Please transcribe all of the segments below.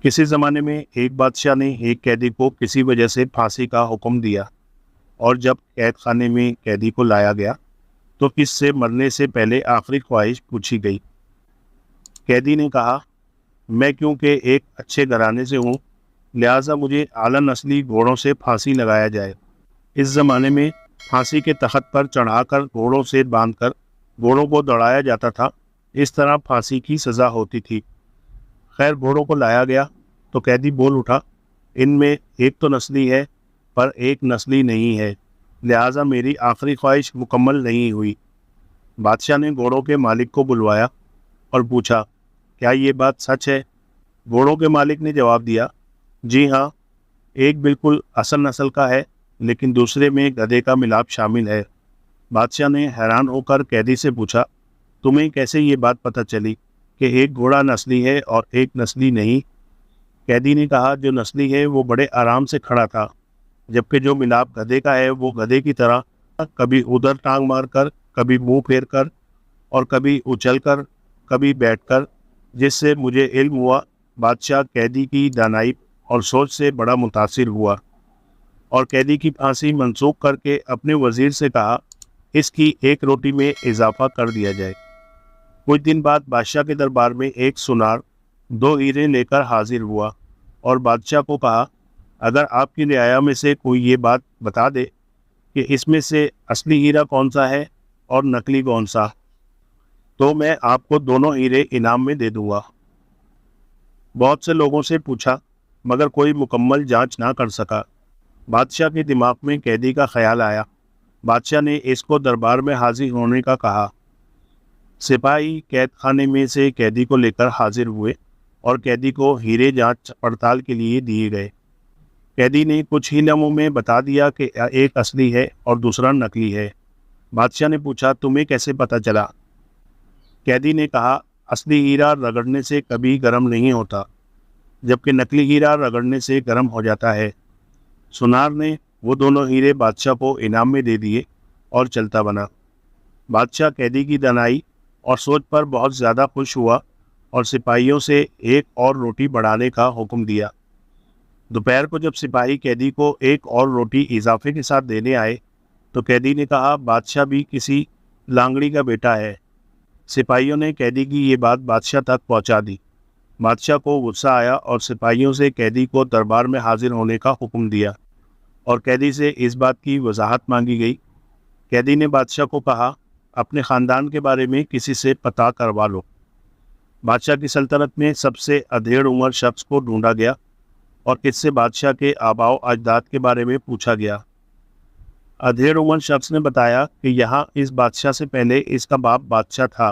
کسی زمانے میں ایک بادشاہ نے ایک قیدی کو کسی وجہ سے پھانسی کا حکم دیا، اور جب قید خانے میں قیدی کو لایا گیا تو اس سے مرنے سے پہلے آخری خواہش پوچھی گئی۔ قیدی نے کہا، میں کیونکہ ایک اچھے گھرانے سے ہوں، لہٰذا مجھے اعلیٰ نسلی گھوڑوں سے پھانسی لگایا جائے۔ اس زمانے میں پھانسی کے تخت پر چڑھا کر گھوڑوں سے باندھ کر گھوڑوں کو دوڑایا جاتا تھا، اس طرح پھانسی کی سزا ہوتی تھی۔ خیر، گھوڑوں کو لایا گیا تو قیدی بول اٹھا، ان میں ایک تو نسلی ہے پر ایک نسلی نہیں ہے، لہٰذا میری آخری خواہش مکمل نہیں ہوئی۔ بادشاہ نے گھوڑوں کے مالک کو بلوایا اور پوچھا، کیا یہ بات سچ ہے؟ گھوڑوں کے مالک نے جواب دیا، جی ہاں، ایک بالکل اصل نسل کا ہے لیکن دوسرے میں گدھے کا ملاپ شامل ہے۔ بادشاہ نے حیران ہو کر قیدی سے پوچھا، تمہیں کیسے یہ بات پتہ چلی کہ ایک گھوڑا نسلی ہے اور ایک نسلی نہیں؟ قیدی نے کہا، جو نسلی ہے وہ بڑے آرام سے کھڑا تھا، جبکہ جو ملاپ گدھے کا ہے وہ گدھے کی طرح کبھی ادھر ٹانگ مار کر، کبھی منہ پھیر کر، اور کبھی اچھل کر، کبھی بیٹھ کر، جس سے مجھے علم ہوا۔ بادشاہ قیدی کی دانائی اور سوچ سے بڑا متاثر ہوا اور قیدی کی پھانسی منسوخ کر کے اپنے وزیر سے کہا، اس کی ایک روٹی میں اضافہ کر دیا جائے۔ کچھ دن بعد بادشاہ کے دربار میں ایک سونار 2 ہیرے لے کر حاضر ہوا اور بادشاہ کو کہا، اگر آپ کی رعایا میں سے کوئی یہ بات بتا دے کہ اس میں سے اصلی ہیرا کون سا ہے اور نقلی کون سا، تو میں آپ کو دونوں ہیرے انعام میں دے دوں گا۔ بہت سے لوگوں سے پوچھا مگر کوئی مکمل جانچ نہ کر سکا۔ بادشاہ کے دماغ میں قیدی کا خیال آیا۔ بادشاہ نے اس کو دربار میں حاضر ہونے کا کہا۔ سپاہی قید خانے میں سے قیدی کو لے کر حاضر ہوئے اور قیدی کو ہیرے جانچ پڑتال کے لیے دیے گئے۔ قیدی نے کچھ ہی لمحوں میں بتا دیا کہ ایک اصلی ہے اور دوسرا نقلی ہے۔ بادشاہ نے پوچھا، تمہیں کیسے پتہ چلا؟ قیدی نے کہا، اصلی ہیرا رگڑنے سے کبھی گرم نہیں ہوتا، جبکہ نقلی ہیرا رگڑنے سے گرم ہو جاتا ہے۔ سونار نے وہ دونوں ہیرے بادشاہ کو انعام میں دے دیے اور چلتا بنا۔ بادشاہ قیدی کی دانائی اور سوچ پر بہت زیادہ خوش ہوا اور سپاہیوں سے ایک اور روٹی بڑھانے کا حکم دیا۔ دوپہر کو جب سپاہی قیدی کو ایک اور روٹی اضافے کے ساتھ دینے آئے تو قیدی نے کہا، بادشاہ بھی کسی لانگڑی کا بیٹا ہے۔ سپاہیوں نے قیدی کی یہ بات بادشاہ تک پہنچا دی۔ بادشاہ کو غصہ آیا اور سپاہیوں سے قیدی کو دربار میں حاضر ہونے کا حکم دیا اور قیدی سے اس بات کی وضاحت مانگی گئی۔ قیدی نے بادشاہ کو کہا، اپنے خاندان کے بارے میں کسی سے پتہ کروا لو۔ بادشاہ کی سلطنت میں سب سے ادھیڑ عمر شخص کو ڈھونڈا گیا اور اس سے بادشاہ کے آباء و اجداد کے بارے میں پوچھا گیا۔ ادھیڑ عمر شخص نے بتایا کہ یہاں اس بادشاہ سے پہلے اس کا باپ بادشاہ تھا،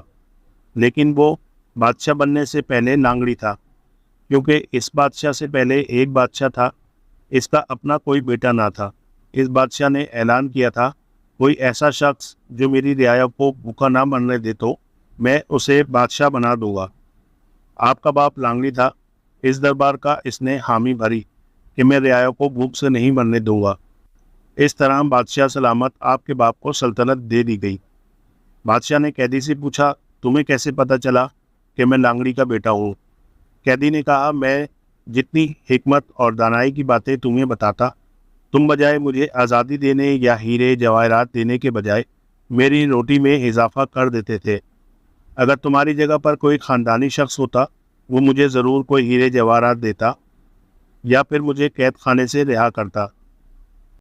لیکن وہ بادشاہ بننے سے پہلے لانگڑی تھا، کیونکہ اس بادشاہ سے پہلے ایک بادشاہ تھا، اس کا اپنا کوئی بیٹا نہ تھا۔ اس بادشاہ نے اعلان کیا تھا، کوئی ایسا شخص جو میری رعایا کو بھوکا نہ مرنے دے تو میں اسے بادشاہ بنا دوں گا۔ آپ کا باپ لانگڑی تھا، اس دربار کا اس نے حامی بھری کہ میں رعایا کو بھوک سے نہیں مرنے دوں گا۔ اس طرح بادشاہ سلامت آپ کے باپ کو سلطنت دے دی گئی۔ بادشاہ نے قیدی سے پوچھا، تمہیں کیسے پتہ چلا کہ میں لانگڑی کا بیٹا ہوں؟ قیدی نے کہا، میں جتنی حکمت اور دانائی کی باتیں تمہیں بتاتا، تم بجائے مجھے آزادی دینے یا ہیرے جواہرات دینے کے بجائے میری روٹی میں اضافہ کر دیتے تھے۔ اگر تمہاری جگہ پر کوئی خاندانی شخص ہوتا، وہ مجھے ضرور کوئی ہیرے جواہرات دیتا یا پھر مجھے قید خانے سے رہا کرتا۔